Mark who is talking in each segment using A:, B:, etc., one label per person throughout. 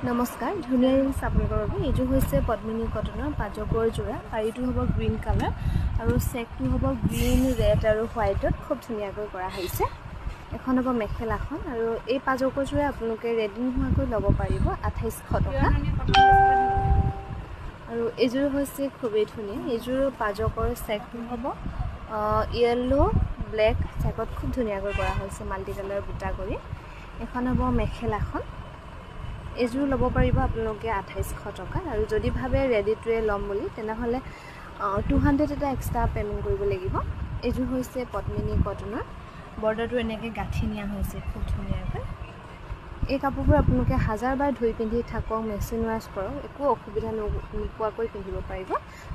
A: নমস্কাৰ ধুনীয়া ৰিলছ আপোনালোকৰ বাবে এইটো হৈছে পদ্মিনী কটনৰ পাজকৰ যোৰা পাৰিটো হ'ব গ্ৰীণ কালাৰ আৰু চেকটো হ'ব গ্ৰীণ ৰেড আৰু হোৱাইটত খুব ধুনীয়াকৈ কৰা হৈছে এখন হ'ব মেখেলাখন আৰু এই পাজকৰ যোৰা আপোনালোকে ৰেডি নোহোৱাকৈ ল'ব পাৰিব 2800 টকা আৰু এইযোৰ হৈছে খুবেই ধুনীয়া এইযোৰ পাজকৰ চেকটো হ'ব য়েলো ব্লেক চেকত খুব ধুনীয়াকৈ কৰা হৈছে মাল্টি কালাৰ বুটা কৰি এখন হ'ব মেখেলাখন এইযোৰ ল'ব পাৰিব আপোনালোকে 2800 টকা আৰু যদি ভাবে ৰেডিটোৱে ল'ম বুলি তেনেহ'লে 200 এটা এক্সট্ৰা পেমেণ্ট কৰিব লাগিব এইযোৰ হৈছে পদ্মিনী কটনৰ বৰ্ডাৰটো এনেকৈ গাঁঠি নিয়া হৈছে খুব ধুনীয়াকৈ এই কাপোৰবোৰ আপোনালোকে হাজাৰবাৰ ধুই পিন্ধি থাকক মেচিন ৱাছ কৰক একো অসুবিধা নোপোৱাকৈ পিন্ধিব পাৰিব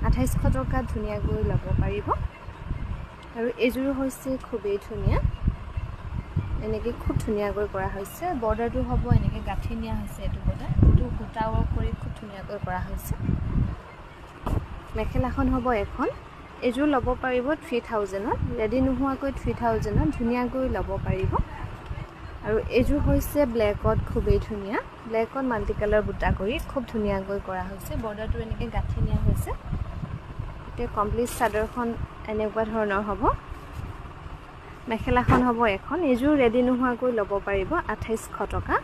A: 2800 টকাত ধুনীয়াকৈ ল'ব পাৰিব আৰু এইযোৰ হৈছে খুবেই ধুনীয়া এনেকৈ খুব ধুনীয়াকৈ কৰা হৈছে বৰ্ডাৰটো হ'ব এনেকৈ গাঁঠি নিয়া হৈছে এইটো বৰ্ডাৰ এইটো সূতা ৱৰ্ক কৰি খুব ধুনীয়াকৈ কৰা হৈছে মেখেলাখন হ'ব এখন এইযোৰ ল'ব পাৰিব 3000ত ৰেডি নোহোৱাকৈ 3000ত ধুনীয়াকৈ ল'ব পাৰিব আৰু এইযোৰ হৈছে ব্লেকত খুবেই ধুনীয়া ব্লেকত মাল্টি কালাৰ বুটা কৰি খুব ধুনীয়াকৈ কৰা হৈছে বৰ্ডাৰটো এনেকৈ গাঁঠি নিয়া হৈছে এতিয়া কমপ্লিট চাদৰখন এনেকুৱা ধৰণৰ হ'ব মেখেলাখন হ'ব এখন এইযোৰ ৰেডি নোহোৱাকৈ ল'ব পাৰিব 2800 টকা